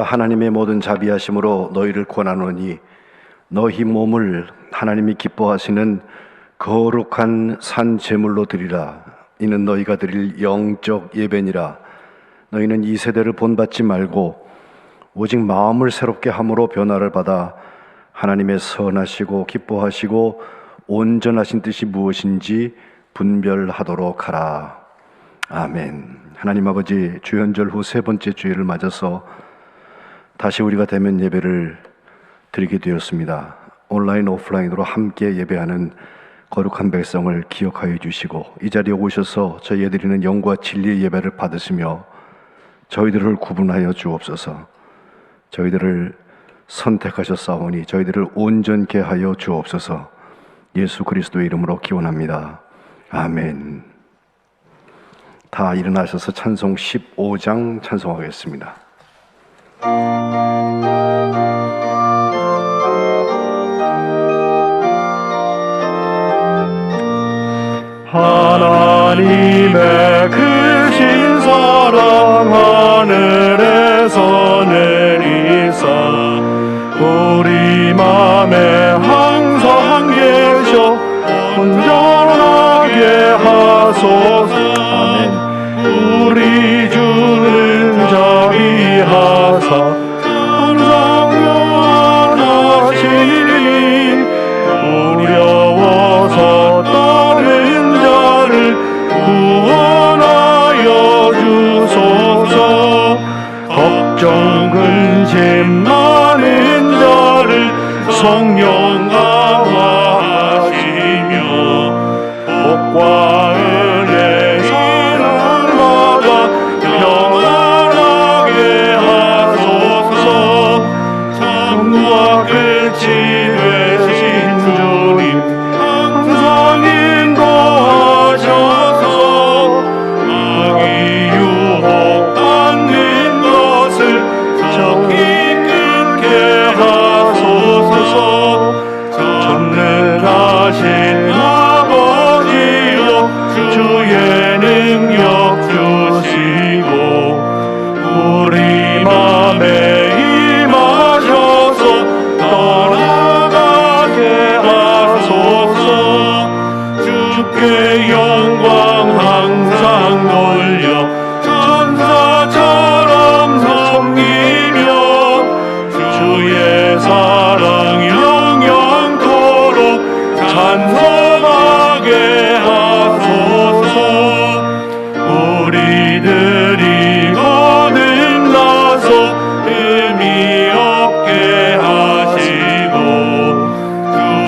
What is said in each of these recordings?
하나님의 모든 자비하심으로 너희를 권하노니 너희 몸을 하나님이 기뻐하시는 거룩한 산 제물로 드리라. 이는 너희가 드릴 영적 예배니라. 너희는 이 세대를 본받지 말고 오직 마음을 새롭게 함으로 변화를 받아 하나님의 선하시고 기뻐하시고 온전하신 뜻이 무엇인지 분별하도록 하라. 아멘. 하나님 아버지, 주연절 후 세 번째 주일을 맞아서 다시 우리가 대면 예배를 드리게 되었습니다. 온라인 오프라인으로 함께 예배하는 거룩한 백성을 기억하여 주시고 이 자리에 오셔서 저희에 드리는 영과 진리의 예배를 받으시며 저희들을 구분하여 주옵소서. 저희들을 선택하셨사오니 저희들을 온전케 하여 주옵소서. 예수 그리스도의 이름으로 기원합니다. 아멘. 다 일어나셔서 찬송 15장 찬송하겠습니다. 하나님의 크신 사랑 하늘에서 내리사 우리 맘에 항상 계셔 온전하게 하소서. 아멘. 우리 주는 자비하사 항상 영원하시니 어려워서 떠는 자를 구원하여 주소서. 걱정 근심 많은 자를 성령 강화하시며 복과 은혜 사랑받아 평안하게 하소서. 처음과 끝이 되신 주님 항상 인도하셔서 악이 유혹받는 것을 적기 끊게 하소서. 전능하신 아버지여 주의 능력 주시고 우리 맘에 임하셔서 떠나가게 하소서. 주께 영광 항상 돌려 천사처럼 섬기며 주의 사랑 영영토록 찬송하게 하소서. 우리들이 거듭나서 의미 없게 하시고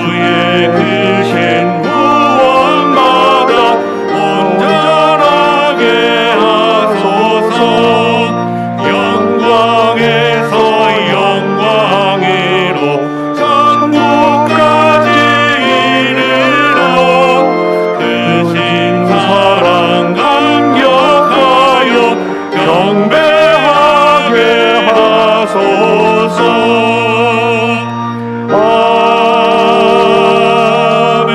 주의 크신 구원받아 온전하게 하소서. 영광에서 영광으로 천국까지 이르러 크신 사랑 감격하여 경배하게 하소서. 아멘.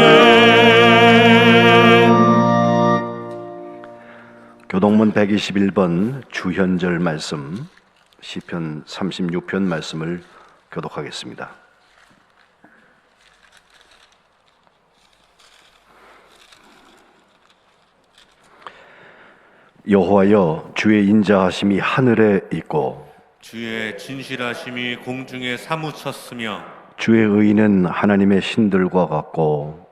교동문 121번 주현절 말씀, 시편 36편 말씀을 교독하겠습니다. 여호와여, 주의 인자하심이 하늘에 있고 주의 진실하심이 공중에 사무쳤으며 주의 의는 하나님의 신들과 같고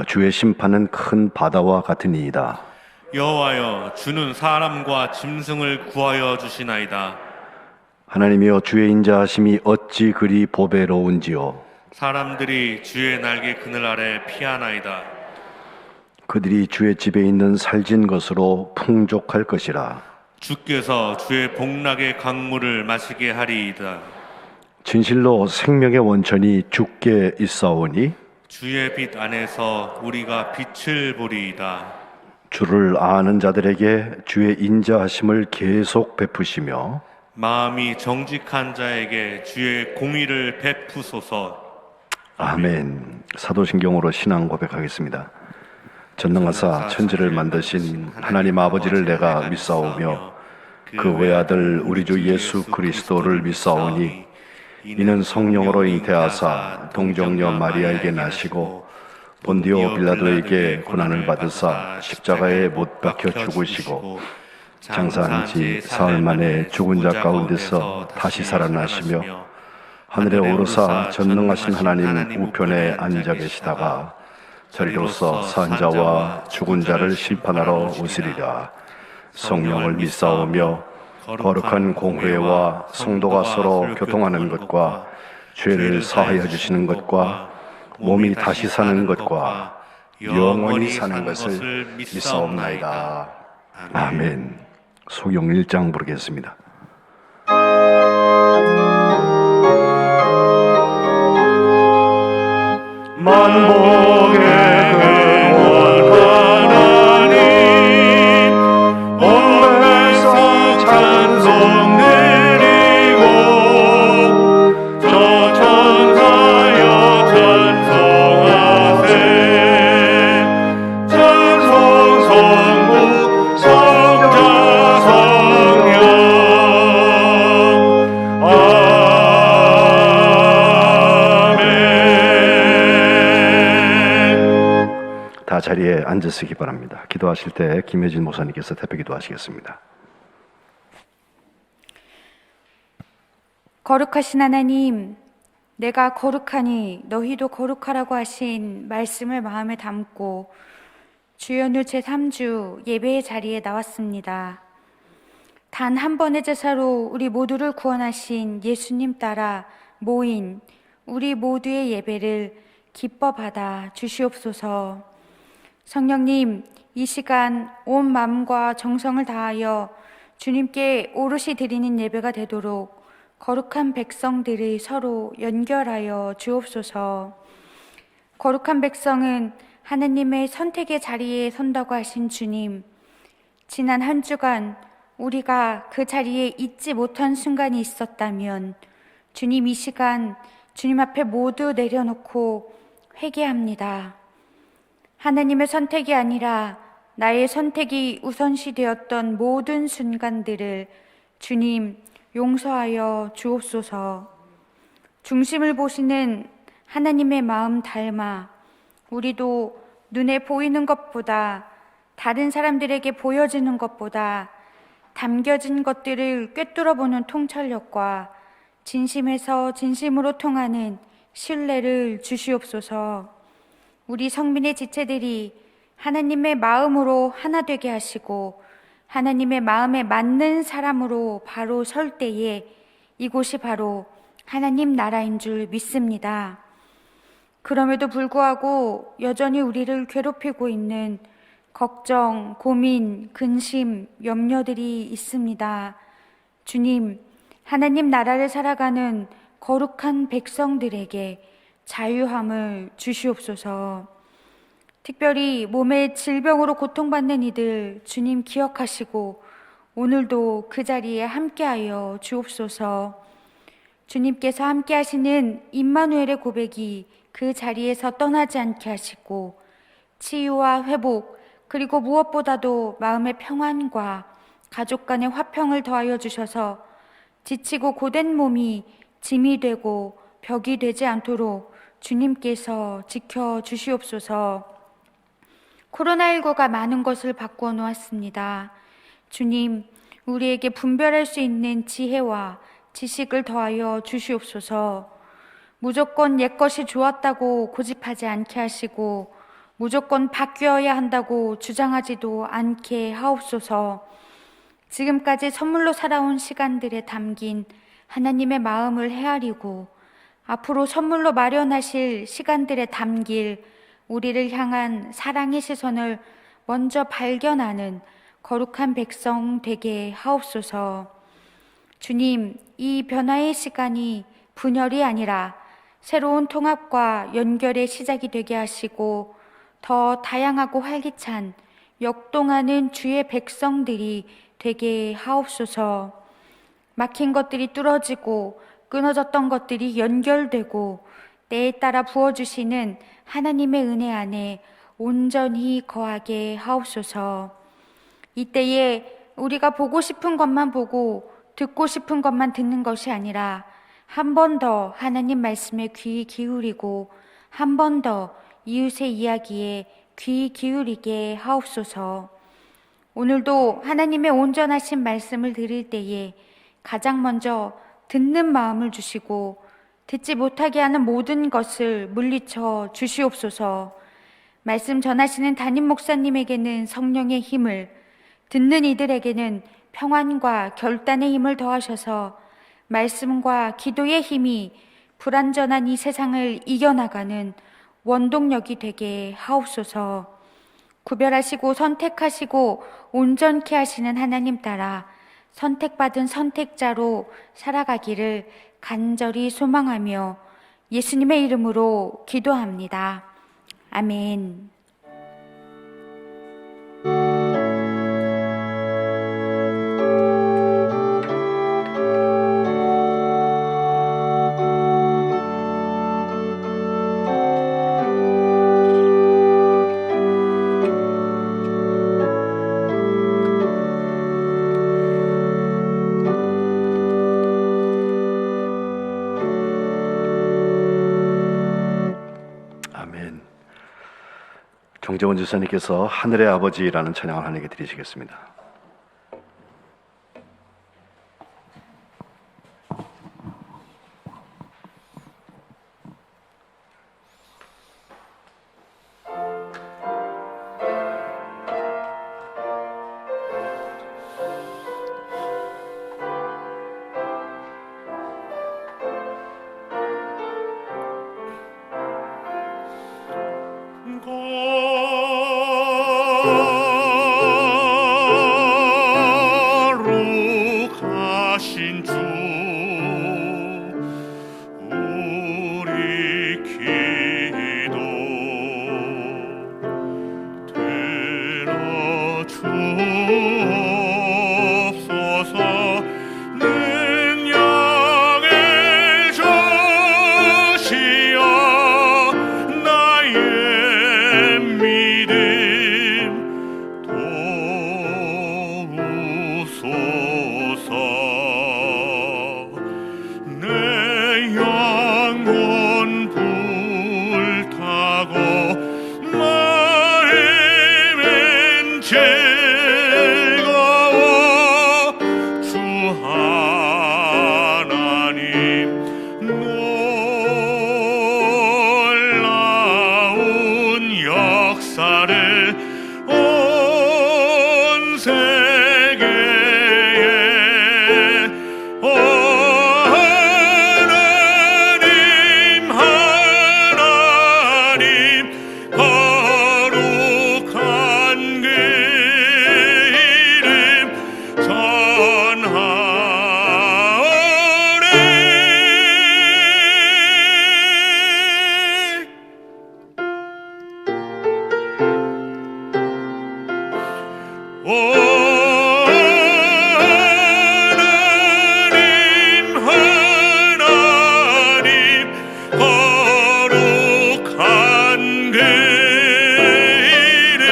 주의 심판은 큰 바다와 같으니이다. 여호와여, 주는 사람과 짐승을 구하여 주시나이다. 하나님이여, 주의 인자하심이 어찌 그리 보배로운지요. 사람들이 주의 날개 그늘 아래 피하나이다. 그들이 주의 집에 있는 살진 것으로 풍족할 것이라. 주께서 주의 복락의 강물을 마시게 하리이다. 진실로 생명의 원천이 주께 있사오니 주의 빛 안에서 우리가 빛을 보리이다. 주를 아는 자들에게 주의 인자하심을 계속 베푸시며 마음이 정직한 자에게 주의 공의를 베푸소서. 아멘. 사도신경으로 신앙 고백하겠습니다. 전능하사 천지를 만드신 하나님 아버지를 내가 믿사오며 그 외아들 우리 주 예수 그리스도를 믿사오니 이는 성령으로 잉태하사 동정녀 마리아에게 나시고 본디오 빌라도에게 고난을 받으사 십자가에 못 박혀 죽으시고 장사한 지 사흘 만에 죽은 자 가운데서 다시 살아나시며 하늘에 오르사 전능하신 하나님 우편에 앉아 계시다가 저리로서 산 자와 죽은 자를 심판하러 오시리라. 성령을 믿사오며 거룩한 공회와 성도가 서로 교통하는 것과 죄를 사하여 주시는 것과 몸이 다시 사는 것과 영원히 사는 것을 믿사옵나이다. 아멘. 소경 1장 부르겠습니다. 만복의 근원 하나님 온 백성 찬송 드리고 저 천사여 찬송하세 찬송 성부 성자 성령 다 자리에 앉으시기 바랍니다. 기도하실 때 김혜진 목사님께서 대표 기도하시겠습니다. 거룩하신 하나님, 내가 거룩하니 너희도 거룩하라고 하신 말씀을 마음에 담고 주연후 제3주 예배의 자리에 나왔습니다. 단 한 번의 제사로 우리 모두를 구원하신 예수님 따라 모인 우리 모두의 예배를 기뻐 받아 주시옵소서. 성령님, 이 시간 온 마음과 정성을 다하여 주님께 오롯이 드리는 예배가 되도록 거룩한 백성들을 서로 연결하여 주옵소서. 거룩한 백성은 하느님의 선택의 자리에 선다고 하신 주님, 지난 한 주간 우리가 그 자리에 있지 못한 순간이 있었다면 주님, 이 시간 주님 앞에 모두 내려놓고 회개합니다. 하나님의 선택이 아니라 나의 선택이 우선시 되었던 모든 순간들을 주님 용서하여 주옵소서. 중심을 보시는 하나님의 마음 닮아 우리도 눈에 보이는 것보다, 다른 사람들에게 보여지는 것보다 담겨진 것들을 꿰뚫어보는 통찰력과 진심에서 진심으로 통하는 신뢰를 주시옵소서. 우리 성민의 지체들이 하나님의 마음으로 하나 되게 하시고 하나님의 마음에 맞는 사람으로 바로 설 때에 이곳이 바로 하나님 나라인 줄 믿습니다. 그럼에도 불구하고 여전히 우리를 괴롭히고 있는 걱정, 고민, 근심, 염려들이 있습니다. 주님, 하나님 나라를 살아가는 거룩한 백성들에게 자유함을 주시옵소서. 특별히 몸의 질병으로 고통받는 이들 주님 기억하시고 오늘도 그 자리에 함께하여 주옵소서. 주님께서 함께하시는 임마누엘의 고백이 그 자리에서 떠나지 않게 하시고 치유와 회복, 그리고 무엇보다도 마음의 평안과 가족 간의 화평을 더하여 주셔서 지치고 고된 몸이 짐이 되고 벽이 되지 않도록 주님께서 지켜주시옵소서. 코로나19가 많은 것을 바꾸어 놓았습니다. 주님, 우리에게 분별할 수 있는 지혜와 지식을 더하여 주시옵소서. 무조건 옛것이 좋았다고 고집하지 않게 하시고 무조건 바뀌어야 한다고 주장하지도 않게 하옵소서. 지금까지 선물로 살아온 시간들에 담긴 하나님의 마음을 헤아리고 앞으로 선물로 마련하실 시간들에 담길 우리를 향한 사랑의 시선을 먼저 발견하는 거룩한 백성 되게 하옵소서. 주님, 이 변화의 시간이 분열이 아니라 새로운 통합과 연결의 시작이 되게 하시고 더 다양하고 활기찬 역동하는 주의 백성들이 되게 하옵소서. 막힌 것들이 뚫어지고 끊어졌던 것들이 연결되고 때에 따라 부어주시는 하나님의 은혜 안에 온전히 거하게 하옵소서. 이때에 우리가 보고 싶은 것만 보고 듣고 싶은 것만 듣는 것이 아니라 한 번 더 하나님 말씀에 귀 기울이고 한 번 더 이웃의 이야기에 귀 기울이게 하옵소서. 오늘도 하나님의 온전하신 말씀을 들을 때에 가장 먼저 듣는 마음을 주시고 듣지 못하게 하는 모든 것을 물리쳐 주시옵소서. 말씀 전하시는 담임 목사님에게는 성령의 힘을, 듣는 이들에게는 평안과 결단의 힘을 더하셔서 말씀과 기도의 힘이 불완전한 이 세상을 이겨나가는 원동력이 되게 하옵소서. 구별하시고 선택하시고 온전케 하시는 하나님 따라 선택받은 선택자로 살아가기를 간절히 소망하며 예수님의 이름으로 기도합니다. 아멘. 정재원 지사님께서 하늘의 아버지라는 찬양을 하나님께 드리시겠습니다. 거룩하신 주 우리 기도 들어주옵소서. 능력을 주시어 나의 믿음 도우소서. 내 영혼 불타고 마음은 즐거워. 주 하나님 놀라운 역사를 온 세계에 하나님 거룩한 그 이름 전하오리. 하나님 거룩한 그 이름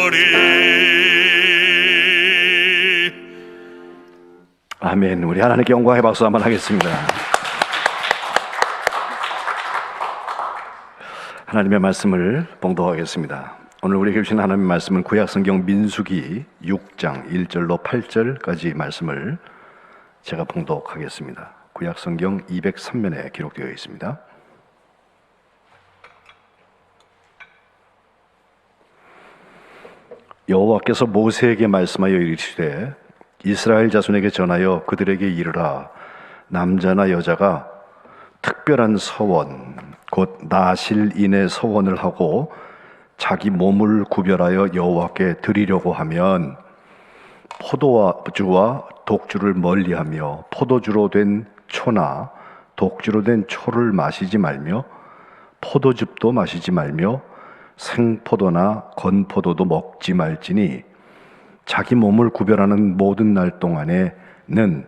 전하오리. 아멘. 우리 하나님께 영광의 박수 한번 하겠습니다. 하나님의 말씀을 봉독하겠습니다. 오늘 우리에게 주신 하나님의 말씀은 구약성경 민수기 6장 1절로 8절까지 말씀을 제가 봉독하겠습니다. 구약성경 203면에 기록되어 있습니다. 여호와께서 모세에게 말씀하여 이르시되 이스라엘 자손에게 전하여 그들에게 이르라. 남자나 여자가 특별한 서원 곧 나실인의 서원을 하고 자기 몸을 구별하여 여호와께 드리려고 하면 포도주와 독주를 멀리하며 포도주로 된 초나 독주로 된 초를 마시지 말며 포도즙도 마시지 말며 생포도나 건포도도 먹지 말지니 자기 몸을 구별하는 모든 날 동안에는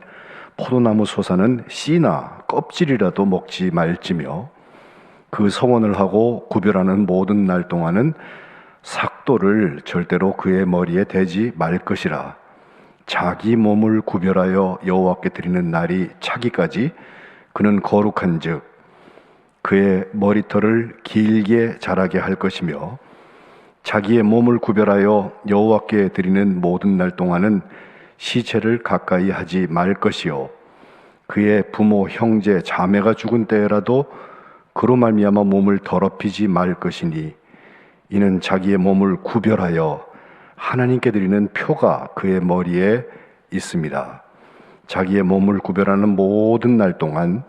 포도나무 솟아는 씨나 껍질이라도 먹지 말지며 그 성원을 하고 구별하는 모든 날 동안은 삭도를 절대로 그의 머리에 대지 말 것이라. 자기 몸을 구별하여 여호와께 드리는 날이 차기까지 그는 거룩한즉 그의 머리털을 길게 자라게 할 것이며, 자기의 몸을 구별하여 여호와께 드리는 모든 날 동안은 시체를 가까이 하지 말 것이요, 그의 부모 형제 자매가 죽은 때라도 그로 말미암아 몸을 더럽히지 말 것이니, 이는 자기의 몸을 구별하여 하나님께 드리는 표가 그의 머리에 있습니다. 자기의 몸을 구별하는 모든 날 동안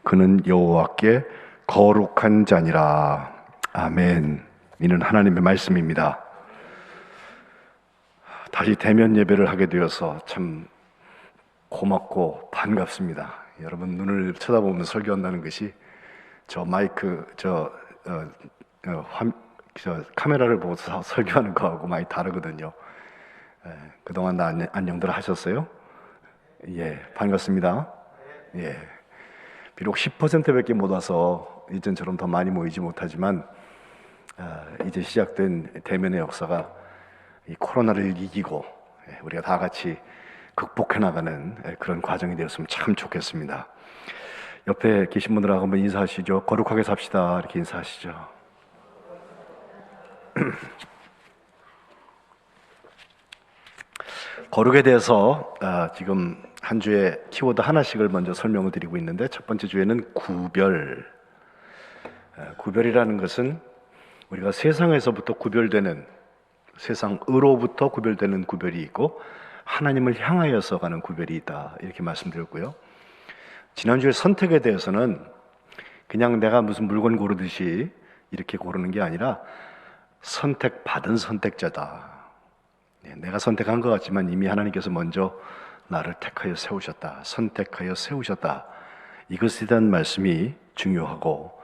그는 여호와께 거룩한 자니라. 아멘. 이는 하나님의 말씀입니다. 다시 대면 예배를 하게 되어서 참 고맙고 반갑습니다. 여러분 눈을 쳐다보면서 설교한다는 것이 저 마이크, 카메라를 보고 설교하는 거하고 많이 다르거든요. 그동안 다 안녕들 하셨어요? 예, 반갑습니다. 예, 비록 10%밖에 못 와서 이전처럼 더 많이 모이지 못하지만 이제 시작된 대면의 역사가 이 코로나를 이기고 우리가 다 같이 극복해 나가는 그런 과정이 되었으면 참 좋겠습니다. 옆에 계신 분들하고 한번 인사하시죠. 거룩하게 삽시다. 이렇게 인사하시죠. 거룩에 대해서 지금 한 주에 키워드 하나씩을 먼저 설명을 드리고 있는데, 첫 번째 주에는 구별. 구별이라는 것은 우리가 세상에서부터 구별되는, 세상으로부터 구별되는 구별이 있고 하나님을 향하여서 가는 구별이 있다, 이렇게 말씀드렸고요. 지난주에 선택에 대해서는 그냥 내가 무슨 물건 고르듯이 이렇게 고르는 게 아니라 선택받은 선택자다. 내가 선택한 것 같지만 이미 하나님께서 먼저 나를 택하여 세우셨다, 선택하여 세우셨다, 이것에 대한 말씀이 중요하고,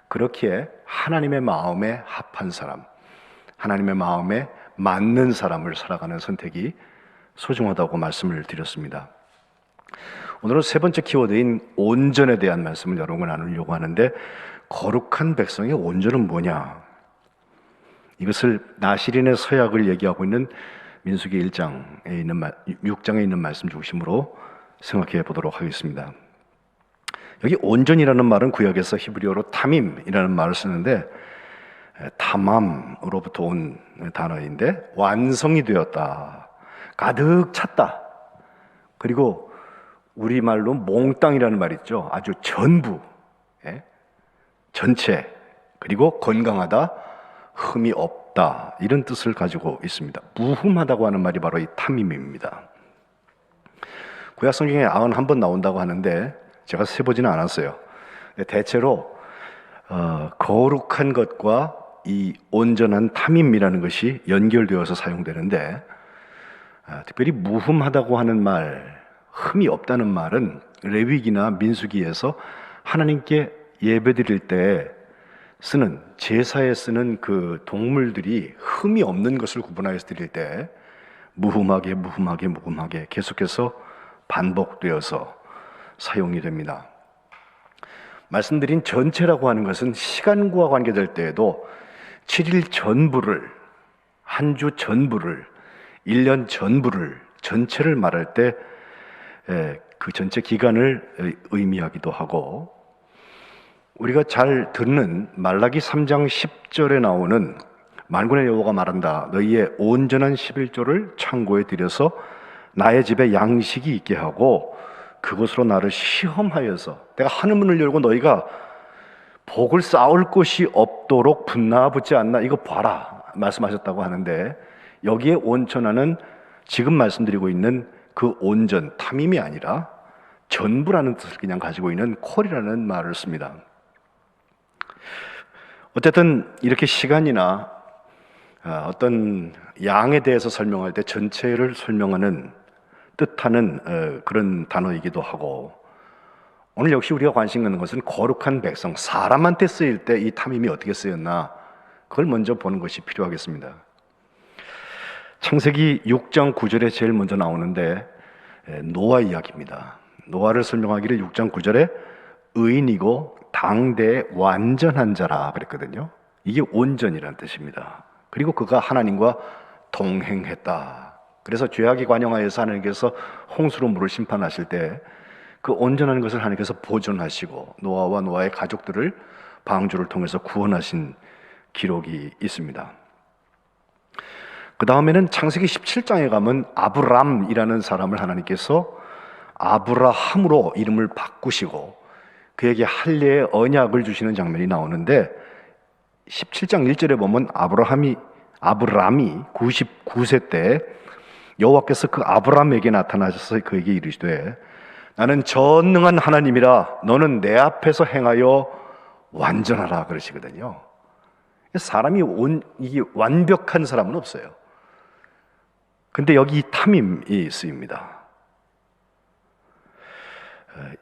그렇기에 하나님의 마음에 합한 사람, 하나님의 마음에 맞는 사람을 살아가는 선택이 소중하다고 말씀을 드렸습니다. 오늘은 세 번째 키워드인 온전에 대한 말씀을 여러분과 나누려고 하는데, 거룩한 백성의 온전은 뭐냐? 이것을 나시린의 서약을 얘기하고 있는 민수기 1장에 있는 6장에 있는 말씀 중심으로 생각해 보도록 하겠습니다. 여기 온전이라는 말은 구약에서 히브리어로 타밈이라는 말을 쓰는데, 타맘으로부터 온 단어인데, 완성이 되었다, 가득 찼다, 그리고 우리말로 몽땅이라는 말 있죠. 아주 전부, 전체, 그리고 건강하다, 흠이 없다, 이런 뜻을 가지고 있습니다. 무흠하다고 하는 말이 바로 이 타밈입니다. 구약 성경에 91번 나온다고 하는데 제가 세보지는 않았어요. 대체로 거룩한 것과 이 온전한 타밈이라는 것이 연결되어서 사용되는데, 특별히 무흠하다고 하는 말, 흠이 없다는 말은 레위기나 민수기에서 하나님께 예배드릴 때 쓰는, 제사에 쓰는 그 동물들이 흠이 없는 것을 구분하여서 드릴 때 무흠하게 계속해서 반복되어서 사용이 됩니다. 말씀드린 전체라고 하는 것은 시간과 관계될 때에도 7일 전부를, 한 주 전부를, 1년 전부를, 전체를 말할 때 그 전체 기간을 의미하기도 하고, 우리가 잘 듣는 말라기 3장 10절에 나오는 만군의 여호와가 말한다, 너희의 온전한 11조를 창고에 들여서 나의 집에 양식이 있게 하고 그것으로 나를 시험하여서 내가 하늘문을 열고 너희가 복을 쌓을 곳이 없도록 분나붙지 않나, 이거 봐라 말씀하셨다고 하는데, 여기에 온전하는 지금 말씀드리고 있는 그 온전, 탐임이 아니라 전부라는 뜻을 그냥 가지고 있는 콜이라는 말을 씁니다. 어쨌든 이렇게 시간이나 어떤 양에 대해서 설명할 때 전체를 설명하는, 뜻하는 그런 단어이기도 하고, 오늘 역시 우리가 관심 갖는 것은 거룩한 백성, 사람한테 쓰일 때 이 탐임이 어떻게 쓰였나, 그걸 먼저 보는 것이 필요하겠습니다. 창세기 6장 9절에 제일 먼저 나오는데 노아 이야기입니다. 노아를 설명하기를 6장 9절에 의인이고 당대 완전한 자라 그랬거든요. 이게 온전이라는 뜻입니다. 그리고 그가 하나님과 동행했다. 그래서 죄악이 관영하여서 하나님께서 홍수로 물을 심판하실 때 그 온전한 것을 하나님께서 보존하시고 노아와 노아의 가족들을 방주를 통해서 구원하신 기록이 있습니다. 그 다음에는 창세기 17장에 가면 아브람이라는 사람을 하나님께서 아브라함으로 이름을 바꾸시고 그에게 할례의 언약을 주시는 장면이 나오는데 17장 1절에 보면 아브람이 99세 때 여호와께서 그 아브람에게 나타나셔서 그에게 이르시되 나는 전능한 하나님이라 너는 내 앞에서 행하여 완전하라 그러시거든요. 사람이 이게 완벽한 사람은 없어요. 근데 여기 탐임이 쓰입니다.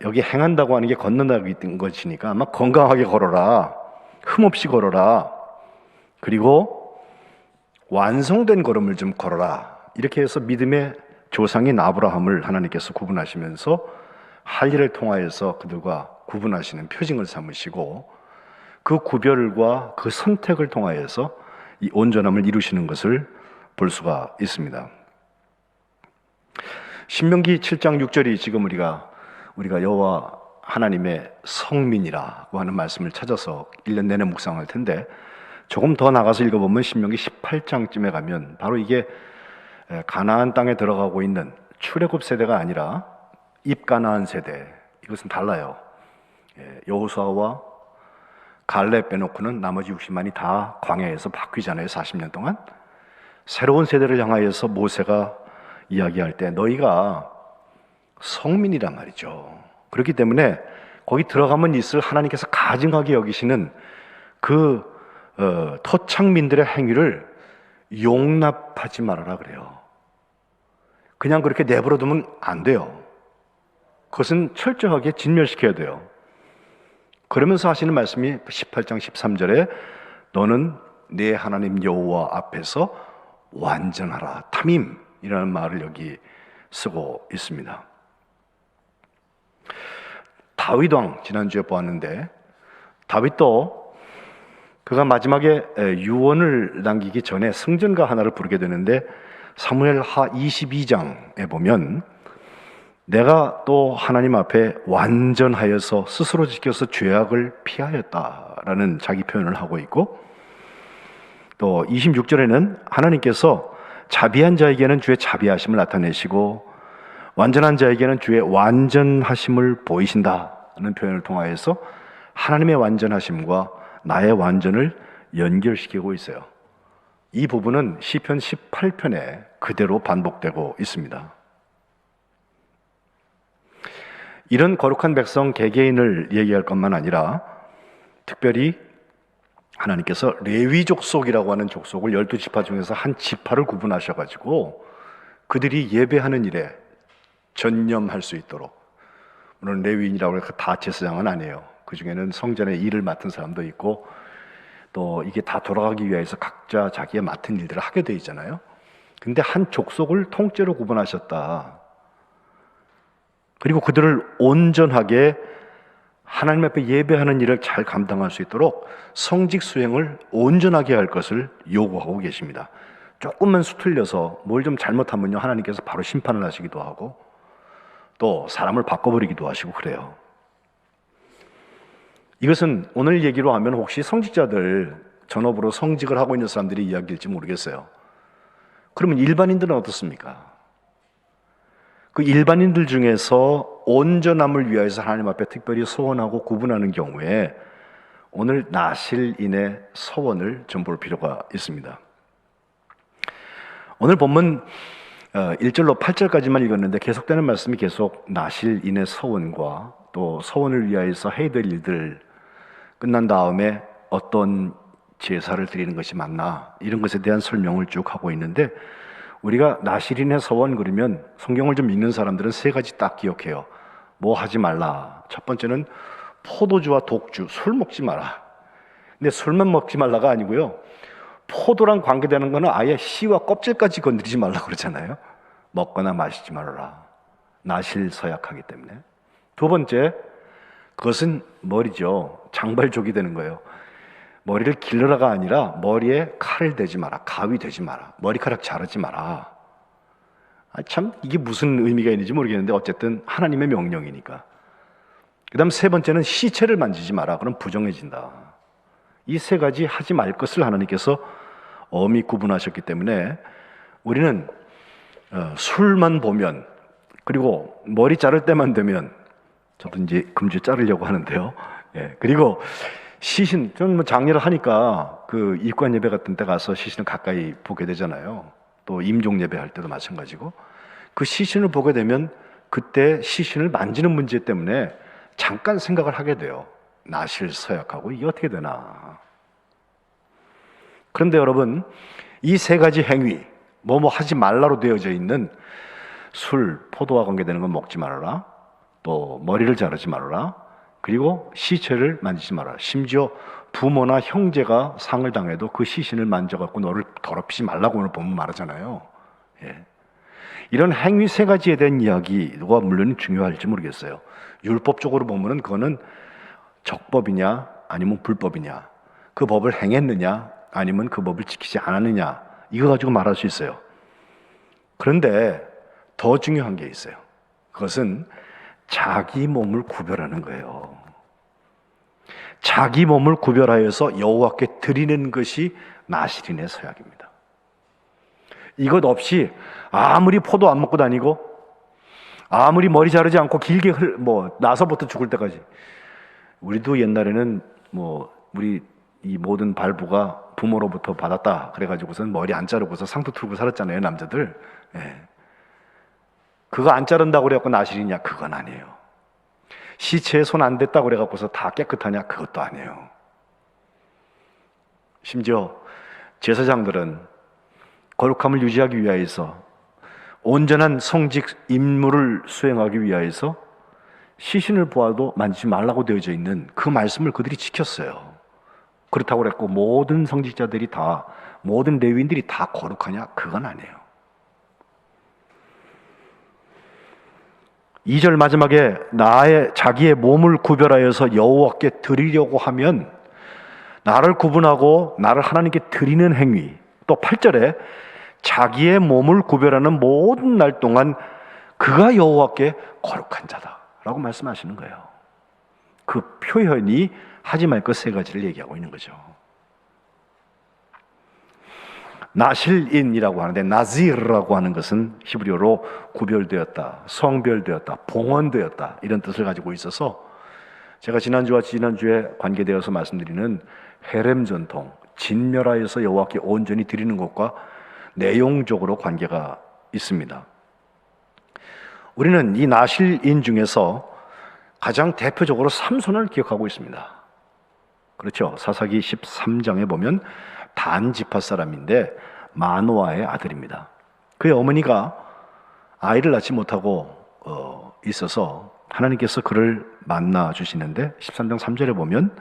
여기 행한다고 하는 게 걷는다는 것이니까 아마 건강하게 걸어라, 흠없이 걸어라, 그리고 완성된 걸음을 좀 걸어라. 이렇게 해서 믿음의 조상인 아브라함을 하나님께서 구분하시면서 할례를 통하여서 그들과 구분하시는 표징을 삼으시고 그 구별과 그 선택을 통하여서 이 온전함을 이루시는 것을 볼 수가 있습니다. 신명기 7장 6절이 지금 우리가 여호와 하나님의 성민이라고 하는 말씀을 찾아서 1년 내내 묵상할 텐데 조금 더 나가서 읽어보면 신명기 18장쯤에 가면 바로 이게 가나안 땅에 들어가고 있는 출애굽 세대가 아니라 입가나안 세대, 이것은 달라요. 여호수아와 갈렙 빼놓고는 나머지 60만이 다 광야에서 바뀌잖아요. 40년 동안. 새로운 세대를 향하여서 모세가 이야기할 때 너희가 성민이란 말이죠. 그렇기 때문에 거기 들어가면 있을 하나님께서 가증하게 여기시는 그 토착민들의 행위를 용납하지 말아라 그래요. 그냥 그렇게 내버려 두면 안 돼요. 그것은 철저하게 진멸시켜야 돼요. 그러면서 하시는 말씀이 18장 13절에 너는 내 하나님 여호와 앞에서 완전하라. 탐임이라는 말을 여기 쓰고 있습니다. 다윗 왕 지난주에 보았는데 다윗도 그가 마지막에 유언을 남기기 전에 승전가 하나를 부르게 되는데 사무엘하 22장에 보면 내가 또 하나님 앞에 완전하여서 스스로 지켜서 죄악을 피하였다라는 자기 표현을 하고 있고 또 26절에는 하나님께서 자비한 자에게는 주의 자비하심을 나타내시고 완전한 자에게는 주의 완전하심을 보이신다는 표현을 통하여서 하나님의 완전하심과 나의 완전을 연결시키고 있어요. 이 부분은 시편 18편에 그대로 반복되고 있습니다. 이런 거룩한 백성 개개인을 얘기할 것만 아니라 특별히 하나님께서 레위 족속이라고 하는 족속을 12지파 중에서 한 지파를 구분하셔가지고 그들이 예배하는 일에 전념할 수 있도록, 물론 레위인이라고 해서 다 제사장은 아니에요. 그 중에는 성전의 일을 맡은 사람도 있고 또 이게 다 돌아가기 위해서 각자 자기의 맡은 일들을 하게 돼 있잖아요. 근데 한 족속을 통째로 구분하셨다. 그리고 그들을 온전하게 하나님 앞에 예배하는 일을 잘 감당할 수 있도록 성직 수행을 온전하게 할 것을 요구하고 계십니다. 조금만 수틀려서 뭘 좀 잘못하면요 하나님께서 바로 심판을 하시기도 하고 또 사람을 바꿔버리기도 하시고 그래요. 이것은 오늘 얘기로 하면 혹시 성직자들 전업으로 성직을 하고 있는 사람들이 이야기일지 모르겠어요. 그러면 일반인들은 어떻습니까? 그 일반인들 중에서 온전함을 위하여서 하나님 앞에 특별히 소원하고 구분하는 경우에 오늘 나실인의 서원을 좀 볼 필요가 있습니다. 오늘 본문 1절로 8절까지만 읽었는데 계속되는 말씀이 계속 나실인의 서원과 또 서원을 위하여서 해야 될 일들 끝난 다음에 어떤 제사를 드리는 것이 맞나 이런 것에 대한 설명을 쭉 하고 있는데 우리가 나실인의 서원 그러면 성경을 좀 읽는 사람들은 세 가지 딱 기억해요. 뭐 하지 말라. 첫 번째는 포도주와 독주, 술 먹지 마라. 근데 술만 먹지 말라가 아니고요. 포도랑 관계되는 거는 아예 씨와 껍질까지 건드리지 말라 그러잖아요. 먹거나 마시지 말아라. 나실 서약하기 때문에. 두 번째, 그것은 머리죠. 장발족이 되는 거예요. 머리를 길러라가 아니라 머리에 칼을 대지 마라. 가위 대지 마라. 머리카락 자르지 마라. 참 이게 무슨 의미가 있는지 모르겠는데 어쨌든 하나님의 명령이니까. 그 다음 세 번째는 시체를 만지지 마라. 그럼 부정해진다. 이 세 가지 하지 말 것을 하나님께서 엄히 구분하셨기 때문에 우리는 술만 보면, 그리고 머리 자를 때만 되면, 저도 이제 금주 자르려고 하는데요. 예, 그리고 시신, 저는 뭐 장례를 하니까 그 입관 예배 같은 데 가서 시신을 가까이 보게 되잖아요. 또 임종 예배 할 때도 마찬가지고, 그 시신을 보게 되면 그때 시신을 만지는 문제 때문에 잠깐 생각을 하게 돼요. 나실 서약하고 이게 어떻게 되나. 그런데 여러분, 이 세 가지 행위, 뭐뭐 하지 말라로 되어져 있는 술, 포도와 관계되는 건 먹지 말아라, 또 머리를 자르지 말아라, 그리고 시체를 만지지 말아라. 심지어 부모나 형제가 상을 당해도 그 시신을 만져갖고 너를 더럽히지 말라고 오늘 보면 말하잖아요. 예. 이런 행위 세 가지에 대한 이야기가 물론 중요할지 모르겠어요. 율법적으로 보면은 그거는 적법이냐 아니면 불법이냐, 그 법을 행했느냐 아니면 그 법을 지키지 않았느냐, 이거 가지고 말할 수 있어요. 그런데 더 중요한 게 있어요. 그것은 자기 몸을 구별하는 거예요. 자기 몸을 구별하여서 여호와께 드리는 것이 나실인의 서약입니다. 이것 없이 아무리 포도 안 먹고 다니고 아무리 머리 자르지 않고 길게 나서부터 죽을 때까지, 우리도 옛날에는 우리 이 모든 발부가 부모로부터 받았다 그래가지고선 머리 안 자르고서 상투 틀고 살았잖아요, 남자들. 예. 그거 안 자른다고 그래갖고 나실이냐? 그건 아니에요. 시체에 손 안 댔다고 그래갖고서 다 깨끗하냐? 그것도 아니에요. 심지어 제사장들은 거룩함을 유지하기 위하여서, 온전한 성직 임무를 수행하기 위하여서 시신을 보아도 만지지 말라고 되어져 있는 그 말씀을 그들이 지켰어요. 그렇다고 그랬고 모든 성직자들이 다, 모든 레위인들이 다 거룩하냐? 그건 아니에요. 2절 마지막에 자기의 몸을 구별하여서 여호와께 드리려고 하면, 나를 구분하고 나를 하나님께 드리는 행위. 또 8절에 자기의 몸을 구별하는 모든 날 동안 그가 여호와께 거룩한 자다라고 말씀하시는 거예요. 그 표현이 하지 말 것 세 가지를 얘기하고 있는 거죠. 나실인이라고 하는데, 나지르라고 하는 것은 히브리어로 구별되었다, 성별되었다, 봉헌되었다, 이런 뜻을 가지고 있어서 제가 지난주에 관계되어서 말씀드리는 헤렘 전통, 진멸하여서 여호와께 온전히 드리는 것과 내용적으로 관계가 있습니다. 우리는 이 나실인 중에서 가장 대표적으로 삼손을 기억하고 있습니다. 그렇죠. 사사기 13장에 보면 단 지파 사람인데 마노아의 아들입니다. 그의 어머니가 아이를 낳지 못하고 있어서 하나님께서 그를 만나 주시는데, 13장 3절에 보면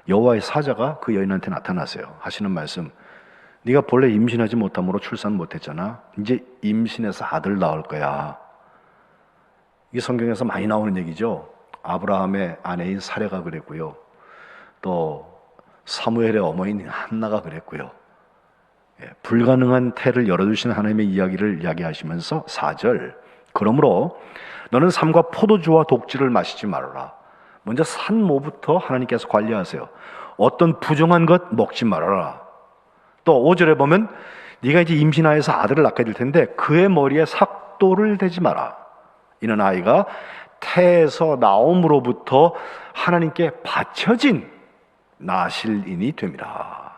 여호와의 사자가 그 여인한테 나타나세요. 하시는 말씀, 네가 본래 임신하지 못함으로 출산 못했잖아. 이제 임신해서 아들 낳을 거야. 이게 성경에서 많이 나오는 얘기죠. 아브라함의 아내인 사레가 그랬고요, 또 사무엘의 어머니인 한나가 그랬고요. 불가능한 태를 열어주시는 하나님의 이야기를 이야기하시면서 4절, 그러므로 너는 삼과 포도주와 독주를 마시지 말아라. 먼저 산모부터 하나님께서 관리하세요. 어떤 부정한 것 먹지 말아라. 또 5절에 보면 네가 이제 임신하여서 아들을 낳게 될 텐데 그의 머리에 삭도를 대지 마라. 이는 아이가 태에서 나옴으로부터 하나님께 바쳐진 나실인이 됨이라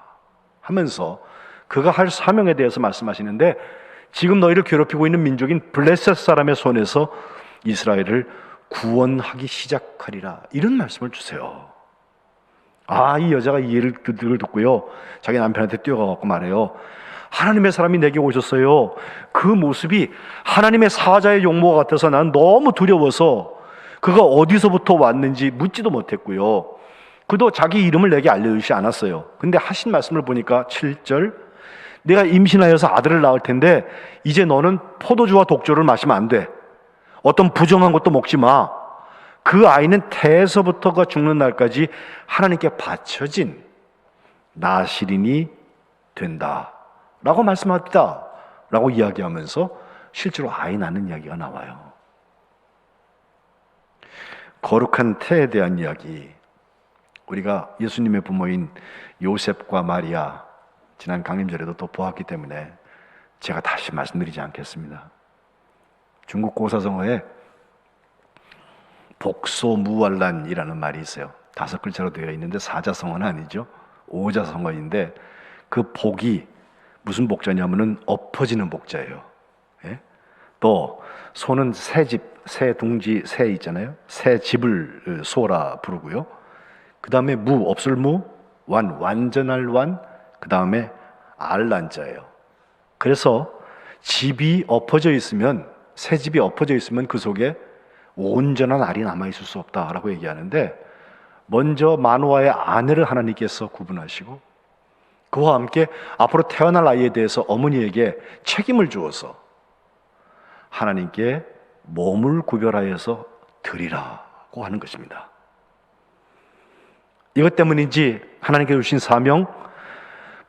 하면서 그가 할 사명에 대해서 말씀하시는데, 지금 너희를 괴롭히고 있는 민족인 블레셋 사람의 손에서 이스라엘을 구원하기 시작하리라, 이런 말씀을 주세요. 이 여자가 이 예를 듣고요, 자기 남편한테 뛰어가고 말해요. 하나님의 사람이 내게 오셨어요. 그 모습이 하나님의 사자의 용모가 같아서 난 너무 두려워서 그가 어디서부터 왔는지 묻지도 못했고요, 그도 자기 이름을 내게 알려주지 않았어요. 근데 하신 말씀을 보니까 7절, 내가 임신하여서 아들을 낳을 텐데 이제 너는 포도주와 독주를 마시면 안 돼. 어떤 부정한 것도 먹지 마. 그 아이는 태에서부터가 죽는 날까지 하나님께 바쳐진 나실인이 된다 라고 말씀합니다 라고 이야기하면서 실제로 아이 낳는 이야기가 나와요. 거룩한 태에 대한 이야기, 우리가 예수님의 부모인 요셉과 마리아 지난 강림절에도 또 보았기 때문에 제가 다시 말씀드리지 않겠습니다. 중국 고사성어에 복소무활란이라는 말이 있어요. 5글자로 되어 있는데 사자성어는 아니죠. 오자성어인데 그 복이 무슨 복자냐면은 엎어지는 복자예요. 예? 또 소는 새집, 새둥지, 새 있잖아요. 새 집을 소라 부르고요. 그 다음에 무, 없을 무, 완, 완전할 완, 그 다음에 알란자예요. 그래서 집이 엎어져 있으면, 새 집이 엎어져 있으면 그 속에 온전한 알이 남아있을 수 없다라고 얘기하는데, 먼저 마노아의 아내를 하나님께서 구분하시고 그와 함께 앞으로 태어날 아이에 대해서 어머니에게 책임을 주어서 하나님께 몸을 구별하여서 드리라고 하는 것입니다. 이것 때문인지 하나님께 주신 사명,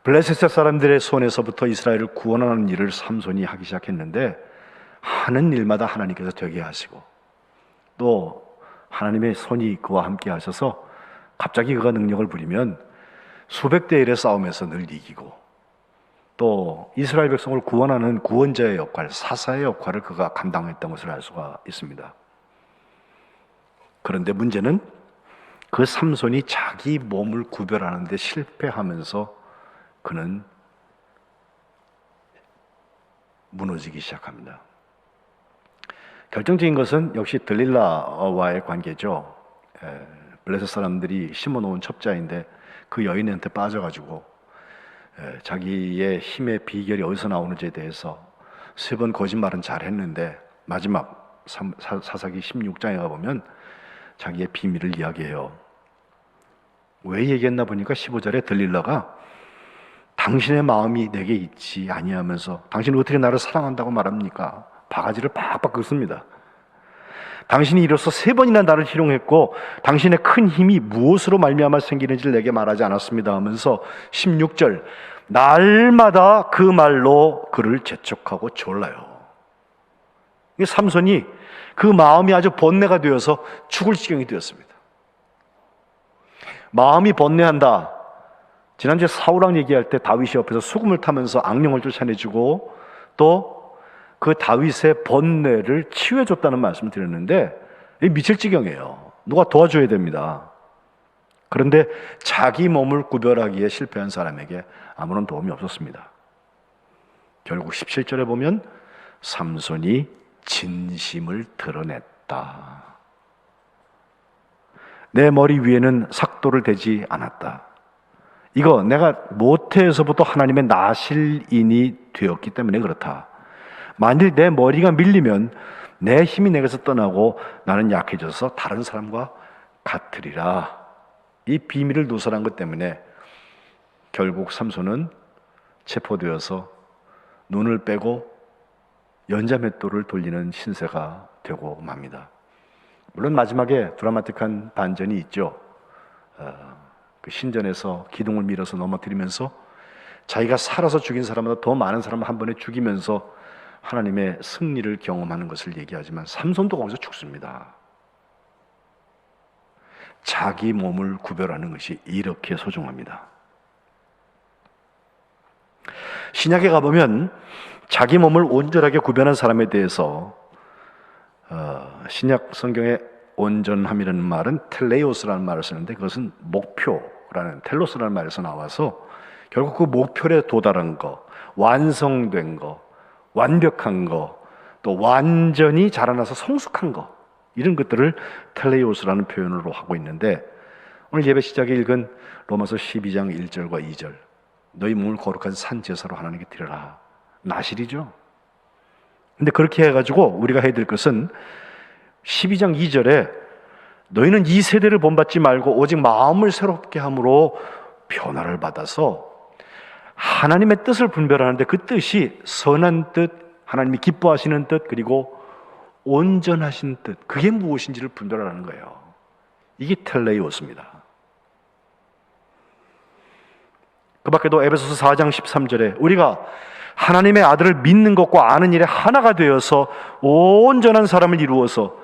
블레셋 사람들의 손에서부터 이스라엘을 구원하는 일을 삼손이 하기 시작했는데, 하는 일마다 하나님께서 되게 하시고 또 하나님의 손이 그와 함께 하셔서 갑자기 그가 능력을 부리면 수백 대 1의 싸움에서 늘 이기고, 또 이스라엘 백성을 구원하는 구원자의 역할, 사사의 역할을 그가 감당했던 것을 알 수가 있습니다. 그런데 문제는 그 삼손이 자기 몸을 구별하는 데 실패하면서 그는 무너지기 시작합니다. 결정적인 것은 역시 들릴라와의 관계죠. 블레셋 사람들이 심어놓은 첩자인데 그 여인한테 빠져가지고 자기의 힘의 비결이 어디서 나오는지에 대해서 3번 거짓말은 잘했는데 마지막 사사기 16장에 가보면 자기의 비밀을 이야기해요. 왜 얘기했나 보니까 15절에 들릴라가 당신의 마음이 내게 있지 아니하면서 당신은 어떻게 나를 사랑한다고 말합니까? 바가지를 팍팍 긁습니다. 당신이 이로써 3번이나 나를 희롱했고 당신의 큰 힘이 무엇으로 말미암아 생기는지를 내게 말하지 않았습니다 하면서 16절, 날마다 그 말로 그를 재촉하고 졸라요. 삼손이 그 마음이 아주 번뇌가 되어서 죽을 지경이 되었습니다. 마음이 번뇌한다. 지난주에 사울왕 얘기할 때 다윗이 옆에서 수금을 타면서 악령을 쫓아내주고 또 그 다윗의 번뇌를 치유해줬다는 말씀을 드렸는데 미칠 지경이에요. 누가 도와줘야 됩니다. 그런데 자기 몸을 구별하기에 실패한 사람에게 아무런 도움이 없었습니다. 결국 17절에 보면 삼손이 진심을 드러냈다. 내 머리 위에는 삭도를 대지 않았다. 이거 내가 모태에서부터 하나님의 나실인이 되었기 때문에 그렇다. 만일 내 머리가 밀리면 내 힘이 내게서 떠나고 나는 약해져서 다른 사람과 같으리라. 이 비밀을 누설한 것 때문에 결국 삼손은 체포되어서 눈을 빼고 연자맷돌을 돌리는 신세가 되고 맙니다. 물론 마지막에 드라마틱한 반전이 있죠. 그 신전에서 기둥을 밀어서 넘어뜨리면서 자기가 살아서 죽인 사람보다 더 많은 사람을 한 번에 죽이면서 하나님의 승리를 경험하는 것을 얘기하지만 삼손도 거기서 죽습니다. 자기 몸을 구별하는 것이 이렇게 소중합니다. 신약에 가보면 자기 몸을 온전하게 구별한 사람에 대해서 신약 성경에 온전함이라는 말은 텔레오스라는 말을 쓰는데 그것은 목표라는 텔로스라는 말에서 나와서 결국 그 목표에 도달한 것, 완성된 것, 완벽한 것, 또 완전히 자라나서 성숙한 것, 이런 것들을 텔레오스라는 표현으로 하고 있는데 오늘 예배 시작에 읽은 로마서 12장 1절과 2절, 너희 몸을 거룩한 산제사로 하나님께 드려라. 나실이죠. 근데 그렇게 해가지고 우리가 해야 될 것은 12장 2절에 너희는 이 세대를 본받지 말고 오직 마음을 새롭게 함으로 변화를 받아서 하나님의 뜻을 분별하는데 그 뜻이 선한 뜻, 하나님이 기뻐하시는 뜻, 그리고 온전하신 뜻, 그게 무엇인지를 분별하라는 거예요. 이게 텔레이오스입니다. 그 밖에도 에베소서 4장 13절에 우리가 하나님의 아들을 믿는 것과 아는 일에 하나가 되어서 온전한 사람을 이루어서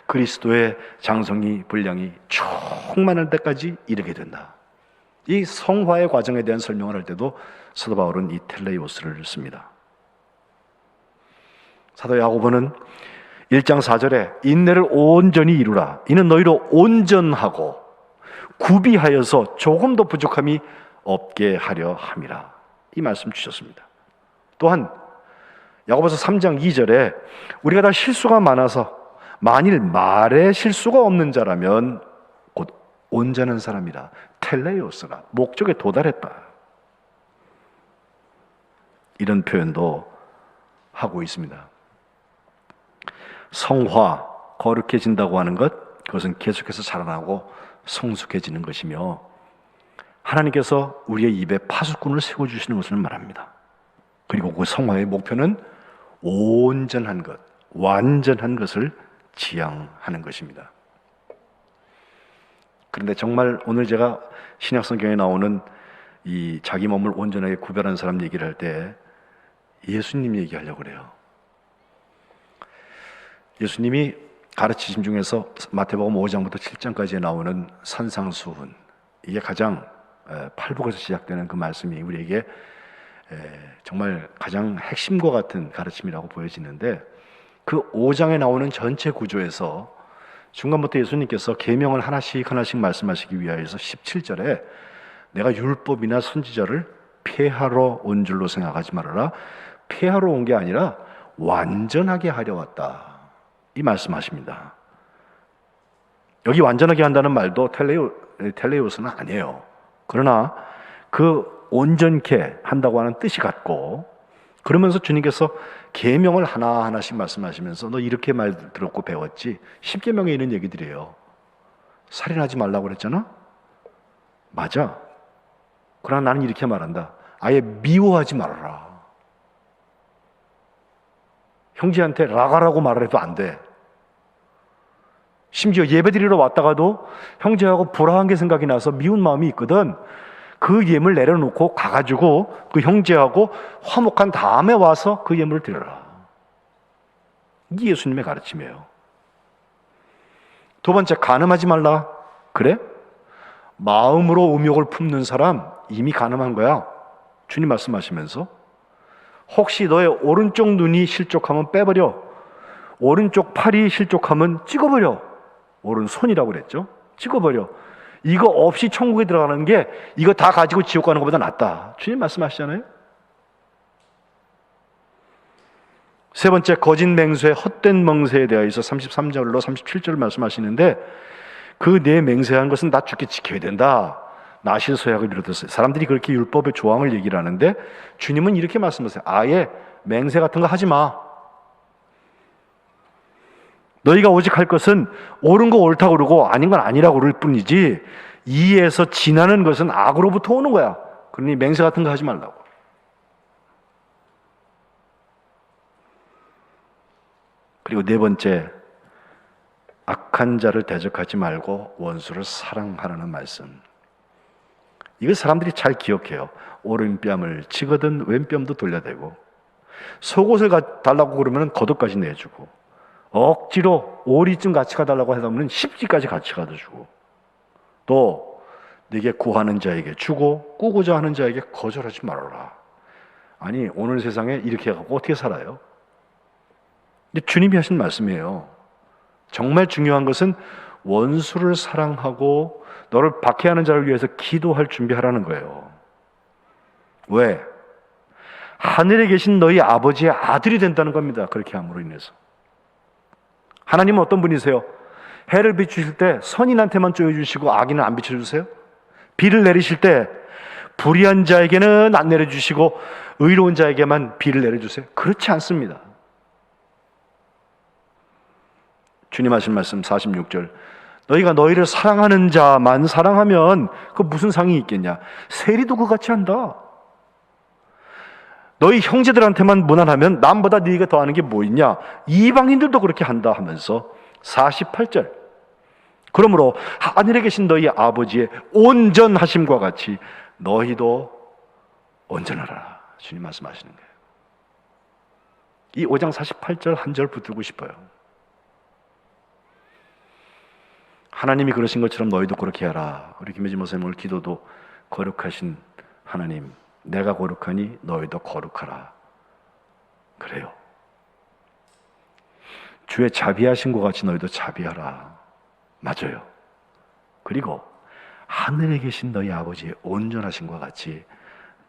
그리스도의 장성이 분량이 충만할 때까지 이르게 된다. 이 성화의 과정에 대한 설명을 할 때도 사도 바울은 이 텔레이오스를 씁니다. 사도 야고보는 1장 4절에 인내를 온전히 이루라. 이는 너희로 온전하고 구비하여서 조금도 부족함이 없게 하려 함이라. 이 말씀 주셨습니다. 또한 야고보서 3장 2절에 우리가 다 실수가 많아서 만일 말에 실수가 없는 자라면 곧 온전한 사람이라. 텔레이오스가 목적에 도달했다. 이런 표현도 하고 있습니다. 성화, 거룩해진다고 하는 것, 그것은 계속해서 자라나고 성숙해지는 것이며 하나님께서 우리의 입에 파수꾼을 세워주시는 것을 말합니다. 그리고 그 성화의 목표는 온전한 것, 완전한 것을 지향하는 것입니다. 그런데 정말 오늘 제가 신약성경에 나오는 이 자기 몸을 온전하게 구별한 사람 얘기를 할 때 예수님 얘기하려고 그래요. 예수님이 가르치심 중에서 마태복음 5장부터 7장까지에 나오는 산상수훈, 이게 가장 팔복에서 시작되는 그 말씀이 우리에게 정말 가장 핵심과 같은 가르침이라고 보여지는데, 그 5장에 나오는 전체 구조에서 중간부터 예수님께서 계명을 하나씩 하나씩 말씀하시기 위하여서 17절에 내가 율법이나 선지자를 폐하러 온 줄로 생각하지 말아라. 폐하러 온 게 아니라 완전하게 하려 왔다. 이 말씀하십니다. 여기 완전하게 한다는 말도 텔레오스는 아니에요. 그러나 그 온전케 한다고 하는 뜻이 같고, 그러면서 주님께서 계명을 하나하나씩 말씀하시면서 너 이렇게 말 들었고 배웠지? 10계명에 있는 얘기들이에요. 살인하지 말라고 그랬잖아? 맞아. 그러나 나는 이렇게 말한다. 아예 미워하지 말아라. 형제한테 라가라고 말을 해도 안 돼. 심지어 예배드리러 왔다가도 형제하고 불화한 게 생각이 나서 미운 마음이 있거든. 그 예물 내려놓고 가가지고 그 형제하고 화목한 다음에 와서 그 예물을 드려라. 이게 예수님의 가르침이에요. 두 번째, 간음하지 말라. 그래? 마음으로 음욕을 품는 사람 이미 간음한 거야. 주님 말씀하시면서 혹시 너의 오른쪽 눈이 실족하면 빼버려. 오른쪽 팔이 실족하면 찍어버려. 오른손이라고 그랬죠. 찍어버려. 이거 없이 천국에 들어가는 게 이거 다 가지고 지옥 가는 것보다 낫다. 주님 말씀하시잖아요. 세 번째, 거짓 맹세의 헛된 맹세에 대해서 33절로 37절 말씀하시는데, 그 내 맹세한 것은 나 죽게 지켜야 된다. 나실서약을 비롯해서 사람들이 그렇게 율법의 조항을 얘기를 하는데 주님은 이렇게 말씀하세요. 아예 맹세 같은 거 하지 마. 너희가 오직 할 것은 옳은 거 옳다고 그러고 아닌 건 아니라고 그럴 뿐이지, 이에서 지나는 것은 악으로부터 오는 거야. 그러니 맹세 같은 거 하지 말라고. 그리고 네 번째, 악한 자를 대적하지 말고 원수를 사랑하라는 말씀. 이거 사람들이 잘 기억해요. 오른뺨을 치거든 왼뺨도 돌려대고, 속옷을 달라고 그러면 겉옷까지 내주고, 억지로 오리쯤 같이 가달라고 하면 십지까지 같이 가져주고, 또 네게 구하는 자에게 주고 꾸고자 하는 자에게 거절하지 말아라. 아니 오늘 세상에 이렇게 해갖고 어떻게 살아요? 근데 주님이 하신 말씀이에요. 정말 중요한 것은 원수를 사랑하고 너를 박해하는 자를 위해서 기도할 준비하라는 거예요. 왜? 하늘에 계신 너희 아버지의 아들이 된다는 겁니다. 그렇게 함으로 인해서. 하나님은 어떤 분이세요? 해를 비추실 때 선인한테만 쪼여주시고 악인은 안 비춰주세요? 비를 내리실 때 불의한 자에게는 안 내려주시고 의로운 자에게만 비를 내려주세요? 그렇지 않습니다. 주님 하신 말씀 46절, 너희가 너희를 사랑하는 자만 사랑하면 그 무슨 상이 있겠냐? 세리도 그같이 한다. 너희 형제들한테만 무난하면 남보다 네가 더하는 게 뭐 있냐? 이방인들도 그렇게 한다 하면서 48절, 그러므로 하늘에 계신 너희 아버지의 온전하심과 같이 너희도 온전하라, 주님 말씀하시는 거예요. 이 5장 48절 한 절 붙들고 싶어요. 하나님이 그러신 것처럼 너희도 그렇게 하라. 우리 김혜진 목사님 오늘 기도도 거룩하신 하나님, 내가 거룩하니 너희도 거룩하라. 그래요. 주의 자비하신 것 같이 너희도 자비하라. 맞아요. 그리고 하늘에 계신 너희 아버지의 온전하신 것 같이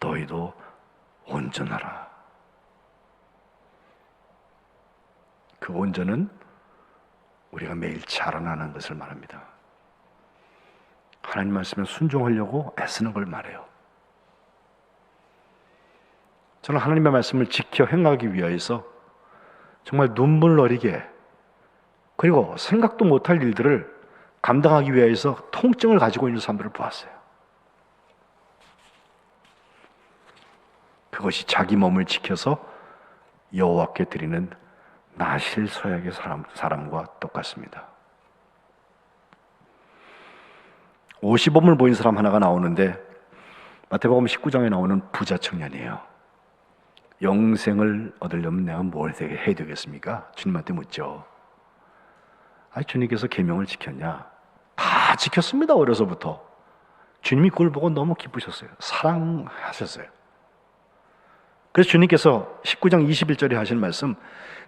너희도 온전하라. 그 온전은 우리가 매일 자라나는 것을 말합니다. 하나님 말씀에 순종하려고 애쓰는 걸 말해요. 저는 하나님의 말씀을 지켜 행하기 위해서 정말 눈물 어리게, 그리고 생각도 못할 일들을 감당하기 위해서 통증을 가지고 있는 사람들을 보았어요. 그것이 자기 몸을 지켜서 여호와께 드리는 나실 서약의 사람과 똑같습니다. 50엄을 보인 사람 하나가 나오는데 마태복음 19장에 나오는 부자 청년이에요. 영생을 얻으려면 내가 뭘 해야 되겠습니까? 주님한테 묻죠. 주님께서 계명을 지켰냐? 다 지켰습니다. 어려서부터. 주님이 그걸 보고 너무 기쁘셨어요. 사랑하셨어요. 그래서 주님께서 19장 21절에 하신 말씀,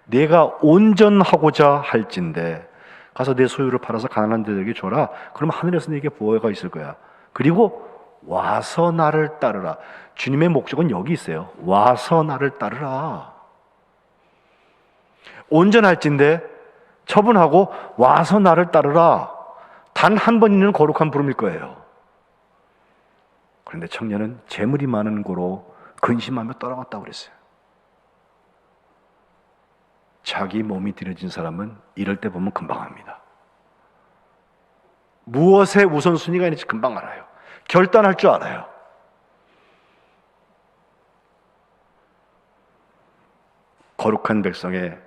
내가 온전하고자 할진대 가서 내 소유를 팔아서 가난한 자들에게 줘라. 그러면 하늘에서 네게 보호가 있을 거야. 그리고 와서 나를 따르라. 주님의 목적은 여기 있어요. 와서 나를 따르라. 온전할진대 처분하고 와서 나를 따르라. 단 한 번 있는 거룩한 부름일 거예요. 그런데 청년은 재물이 많은 고로 근심하며 떠나갔다고 그랬어요. 자기 몸이 들여진 사람은 이럴 때 보면 금방 합니다. 무엇에 우선순위가 있는지 금방 알아요. 결단할 줄 알아요. 거룩한 백성의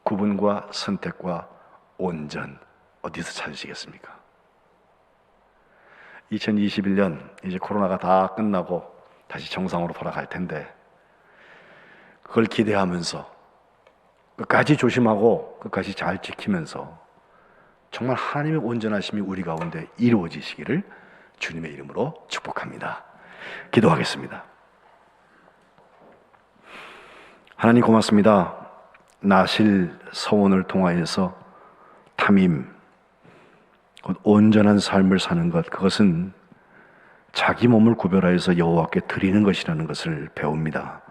구분과 선택과 온전, 어디서 찾으시겠습니까? 2021년 이제 코로나가 다 끝나고 다시 정상으로 돌아갈 텐데, 그걸 기대하면서 끝까지 조심하고 끝까지 잘 지키면서 정말 하나님의 온전하심이 우리 가운데 이루어지시기를 주님의 이름으로 축복합니다. 기도하겠습니다. 하나님 고맙습니다. 나실 서원을 통하여서 탐임, 곧 온전한 삶을 사는 것, 그것은 자기 몸을 구별하여서 여호와께 드리는 것이라는 것을 배웁니다.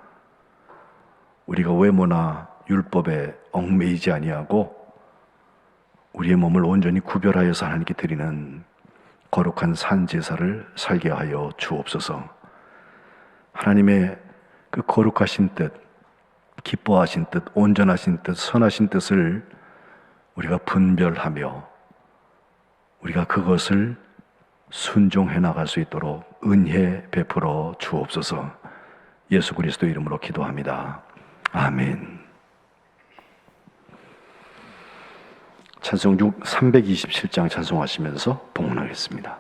우리가 외모나 율법에 얽매이지 아니하고 우리의 몸을 온전히 구별하여서 하나님께 드리는 거룩한 산제사를 살게 하여 주옵소서. 하나님의 그 거룩하신 뜻, 기뻐하신 뜻, 온전하신 뜻, 선하신 뜻을 우리가 분별하며 우리가 그것을 순종해 나갈 수 있도록 은혜 베풀어 주옵소서. 예수 그리스도 이름으로 기도합니다. 아멘. 찬송 327장 찬송하시면서 봉헌하겠습니다.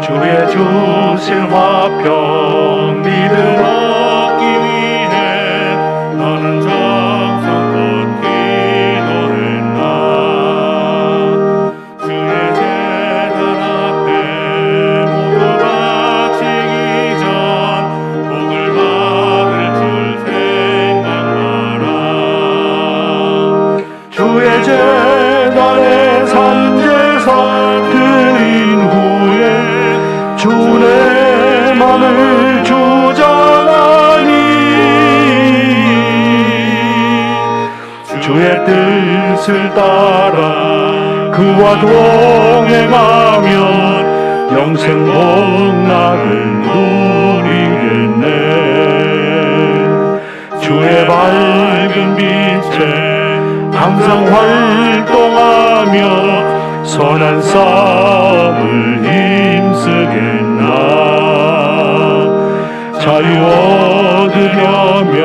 주의 주신 화평 믿음 얻기 위해 나는 정성껏 기도했나. 주의 제단 앞에 모두 바치기 전 복을 받을 줄 생각하라. 주의 제단에 산제사 드린 후에 주의 맘을 주장하니 주의 뜻을 따라 그와 동행하면 영생 복락을 누리겠네. 주의 밝은 빛에 항상 활동하며 선한 싸움을 힘쓰겠나. 자유 얻으려면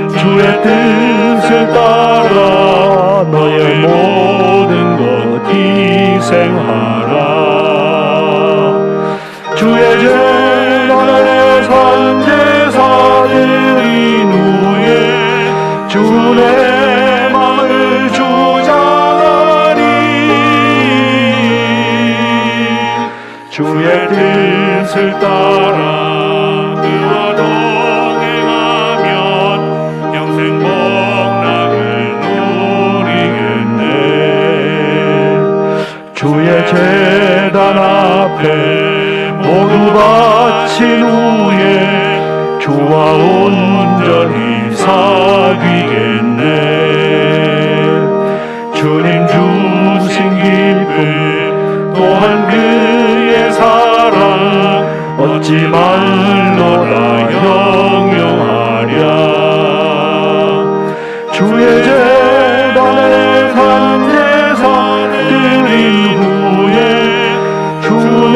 주의 뜻을 따라 너의 모든 것 희생하라. 주의 재단에 산 제사 드린 후에 주의 마음을 주장하니 주의 뜻을 따라 그와 동행하면 영생 복락을 누리겠네. 주의 제단 앞에 모두 바친 후에 주와 온전히 사귀겠네. 주님 주신 기쁨 또한 그의 사랑 얻지 말로다 영영하랴. 주의 재단에 산 제사 드린 후에 주의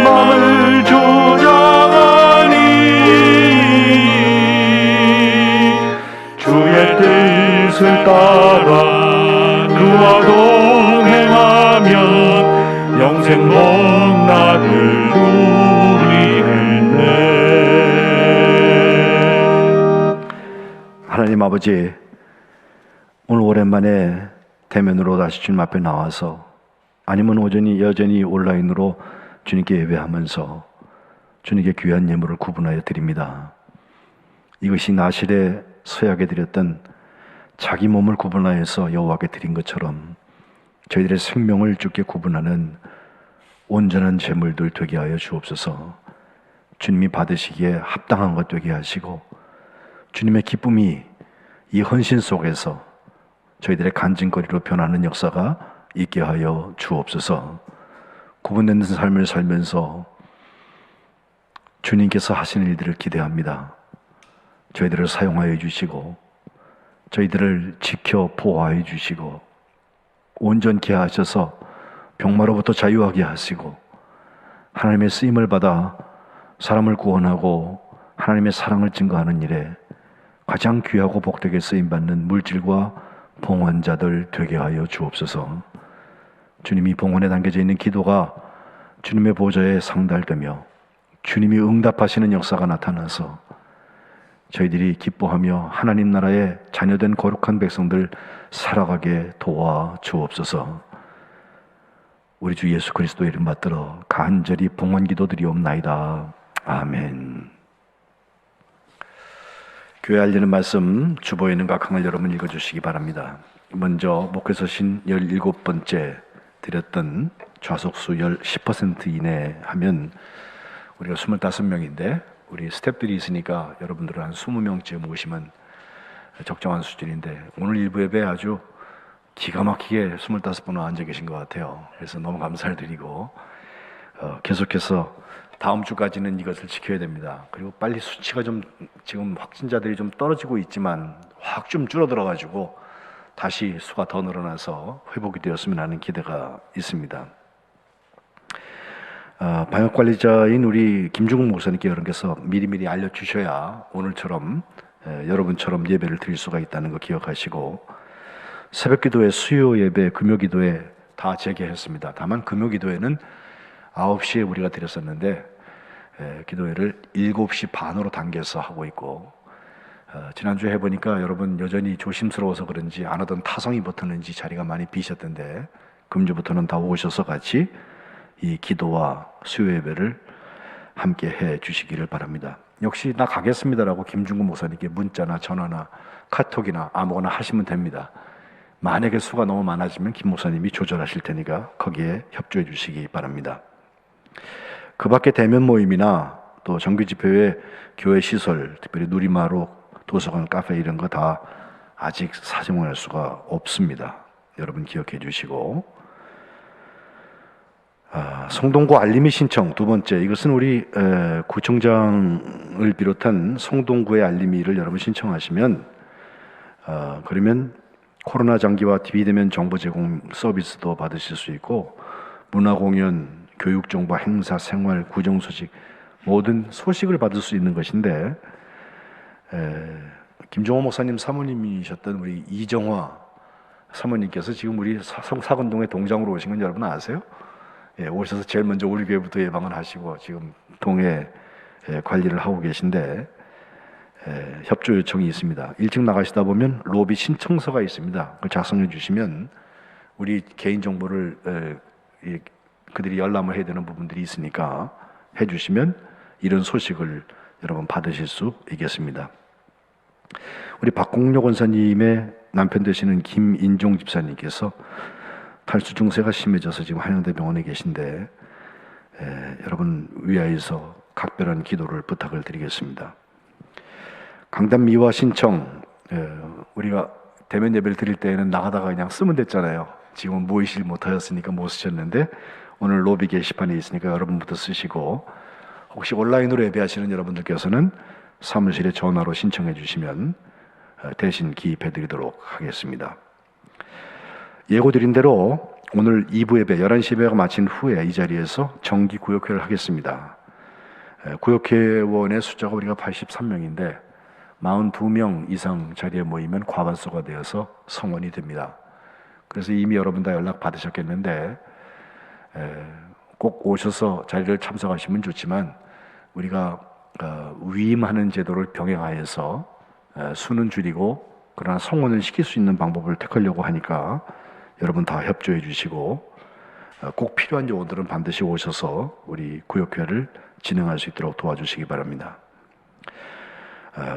마음을 주장하니 주의 뜻을 따라 그와 동행하면 영생 복락을 누리겠네. 하나님 아버지, 오늘 오랜만에 대면으로 다시 주님 앞에 나와서 아니면 여전히 온라인으로 주님께 예배하면서 주님께 귀한 예물을 구분하여 드립니다. 이것이 나실에 서약에 드렸던 자기 몸을 구분하여서 여호와께 드린 것처럼 저희들의 생명을 주께 구분하는 온전한 제물들 되게 하여 주옵소서. 주님이 받으시기에 합당한 것 되게 하시고 주님의 기쁨이 이 헌신 속에서 저희들의 간증거리로 변하는 역사가 있게 하여 주옵소서. 구분된 삶을 살면서 주님께서 하시는 일들을 기대합니다. 저희들을 사용하여 주시고 저희들을 지켜 보호하여 주시고 온전케 하셔서 병마로부터 자유하게 하시고 하나님의 쓰임을 받아 사람을 구원하고 하나님의 사랑을 증거하는 일에 가장 귀하고 복되게 쓰임받는 물질과 봉헌자들 되게 하여 주옵소서. 주님이 봉헌에 담겨져 있는 기도가 주님의 보좌에 상달되며 주님이 응답하시는 역사가 나타나서 저희들이 기뻐하며 하나님 나라의 자녀된 거룩한 백성들 살아가게 도와 주옵소서. 우리 주 예수 그리스도의 이름 받들어 간절히 봉헌 기도드리옵나이다. 아멘. 교회 알리는 말씀 주보에 있는 각항을 여러분 읽어주시기 바랍니다. 먼저 목회서신 17번째 드렸던 좌석수 10% 이내 하면 우리가 25명인데 우리 스태프들이 있으니까 여러분들은 한 20명쯤 오시면 적정한 수준인데 오늘 일부 예배 아주 기가 막히게 25분 앉아 계신 것 같아요. 그래서 너무 감사를 드리고 계속해서 다음 주까지는 이것을 지켜야 됩니다. 그리고 빨리 수치가 좀 지금 확진자들이 좀 떨어지고 있지만 확 좀 줄어들어가지고 다시 수가 더 늘어나서 회복이 되었으면 하는 기대가 있습니다. 방역관리자인 우리 김중국 목사님께 여러분께서 미리미리 알려주셔야 오늘처럼 여러분처럼 예배를 드릴 수가 있다는 거 기억하시고 새벽기도회, 수요예배, 금요기도회 다 재개했습니다. 다만 금요기도회는 9시에 우리가 드렸었는데 기도회를 7시 반으로 당겨서 하고 있고 지난주에 해보니까 여러분 여전히 조심스러워서 그런지 안 하던 타성이 붙었는지 자리가 많이 비셨던데 금주부터는 다 오셔서 같이 이 기도와 수요예배를 함께 해 주시기를 바랍니다. 역시 나 가겠습니다라고 김중국 목사님께 문자나 전화나 카톡이나 아무거나 하시면 됩니다. 만약에 수가 너무 많아지면 김 목사님이 조절하실 테니까 거기에 협조해 주시기 바랍니다. 그 밖에 대면 모임이나 또 정규집회회 교회 시설, 특별히 누리마루, 도서관, 카페 이런 거 다 아직 사정할 수가 없습니다. 여러분 기억해 주시고 성동구 알림이 신청 두 번째, 이것은 우리 구청장을 비롯한 성동구의 알림이를 여러분 신청하시면 그러면 코로나 장기와 비대면 정보 제공 서비스도 받으실 수 있고 문화공연, 교육정보, 행사, 생활, 구정소식 모든 소식을 받을 수 있는 것인데 김종호 목사님 사모님이셨던 우리 이정화 사모님께서 지금 우리 사건동의 동장으로 오신 건 여러분 아세요? 예, 오셔서 제일 먼저 우리 교회부터 예방을 하시고 지금 동해 관리를 하고 계신데 협조 요청이 있습니다. 1층 나가시다 보면 로비 신청서가 있습니다. 그걸 작성해 주시면 우리 개인 정보를 그들이 열람을 해야 되는 부분들이 있으니까 해 주시면 이런 소식을 여러분 받으실 수 있겠습니다. 우리 박공료 권사님의 남편 되시는 김인종 집사님께서 탈수 증세가 심해져서 지금 한양대병원에 계신데 여러분 위하여서 각별한 기도를 부탁을 드리겠습니다. 강단 미화 신청 우리가 대면 예배를 드릴 때에는 나가다가 그냥 쓰면 됐잖아요. 지금은 모이질 못하였으니까 못 쓰셨는데 오늘 로비 게시판에 있으니까 여러분부터 쓰시고 혹시 온라인으로 예배하시는 여러분들께서는 사무실에 전화로 신청해 주시면 대신 기입해 드리도록 하겠습니다. 예고드린 대로 오늘 2부 예배 11시 예배가 마친 후에 이 자리에서 정기 구역회를 하겠습니다. 구역회원의 숫자가 우리가 83명인데 42명 이상 자리에 모이면 과반수가 되어서 성원이 됩니다. 그래서 이미 여러분 다 연락 받으셨겠는데 꼭 오셔서 자리를 참석하시면 좋지만 우리가 위임하는 제도를 병행하여서 수는 줄이고 그러나 성원을 시킬 수 있는 방법을 택하려고 하니까 여러분 다 협조해 주시고 꼭 필요한 요원들은 반드시 오셔서 우리 구역회를 진행할 수 있도록 도와주시기 바랍니다.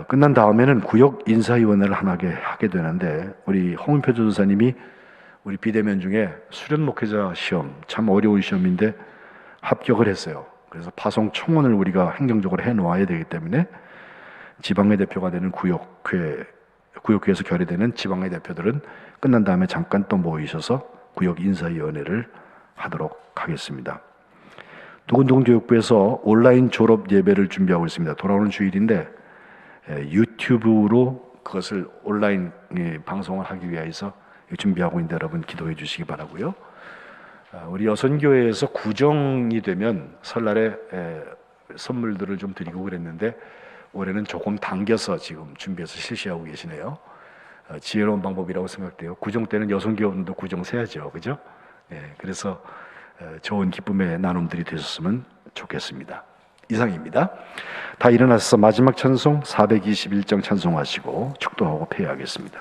끝난 다음에는 구역 인사위원회를 하게 되는데 우리 홍은표 전도사님이 우리 비대면 중에 수련 목회자 시험 참 어려운 시험인데 합격을 했어요. 그래서 파송 청원을 우리가 행정적으로 해놓아야 되기 때문에 지방의 대표가 되는 구역회에서 결의되는 지방의 대표들은 끝난 다음에 잠깐 또 모이셔서 구역 인사위원회를 하도록 하겠습니다. 두근두근교육부에서 온라인 졸업 예배를 준비하고 있습니다. 돌아오는 주일인데 유튜브로 그것을 온라인 방송을 하기 위해서 준비하고 있는데 여러분 기도해 주시기 바라고요. 우리 여선교회에서 구정이 되면 설날에 선물들을 좀 드리고 그랬는데 올해는 조금 당겨서 지금 준비해서 실시하고 계시네요. 지혜로운 방법이라고 생각돼요. 구정 때는 여선교회원도 구정 세야죠, 그죠? 그래서 좋은 기쁨의 나눔들이 되셨으면 좋겠습니다. 이상입니다. 다 일어나서 마지막 찬송 421장 찬송하시고 축도하고 폐회하겠습니다.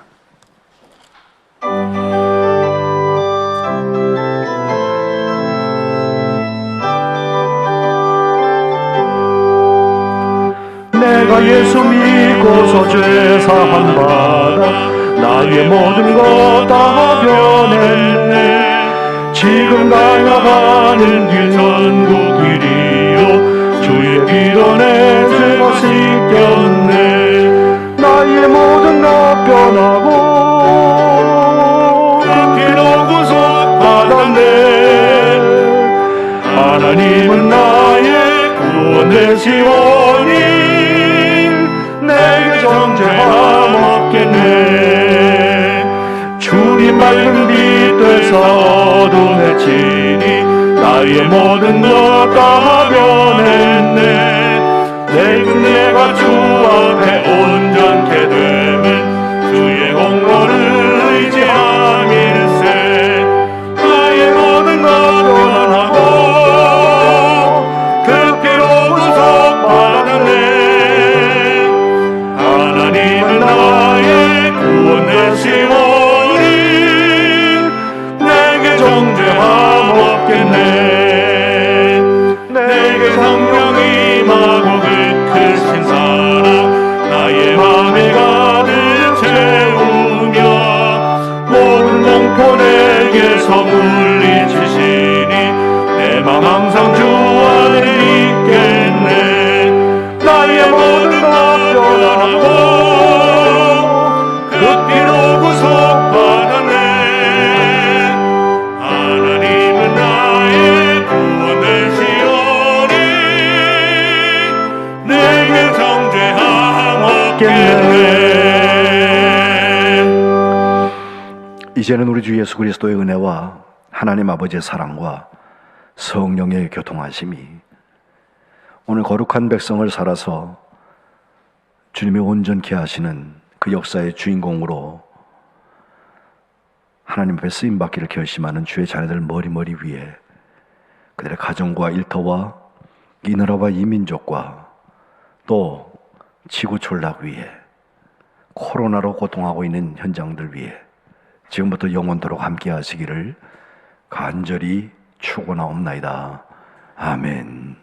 내가 예수 믿고서 죄 사함 받아 나의 모든 것 다 변했네. 지금 나아가는 길 전국 길이요 주의 피로 내 죄가 씻겼네. 나의 모든 것 변하고 그 피로 구속받았네. 하나님은 나의 구원 되시오니 내게 정죄함 없겠네. 주님 맑은 빛 되사 어둠에 치니 나의 모든 것 다 변했네. 내가 주 앞에 온전케 되면 주의 공로를 의지함일세. 나의 모든 것 변하고 그 피로 구속받았네. 하나님은 나의 구원 되시오니 내게 정죄함 없겠네. 내게 성령 임하고 그 크신 사랑 나의 맘에 가득 채우며 모든 공포 내게서 물리치시니 내 맘 항상 주 안에 있겠네. 나의 모든 것 변하고 그 피로 구속받았네. 하나님은 나의 구원 되시오니 내게 정죄함 없겠네. 이제는 우리 주 예수 그리스도의 은혜와 하나님 아버지의 사랑과 성령의 교통하심이 오늘 거룩한 백성을 살아서 주님의 온전케 하시는 그 역사의 주인공으로 하나님 앞에 쓰임받기를 결심하는 주의 자녀들 머리머리 위에, 그들의 가정과 일터와 이 나라와 이 민족과 또 지구촌락 위에, 코로나로 고통하고 있는 현장들 위에 지금부터 영원토록 함께 하시기를 간절히 축원하옵나이다. 아멘.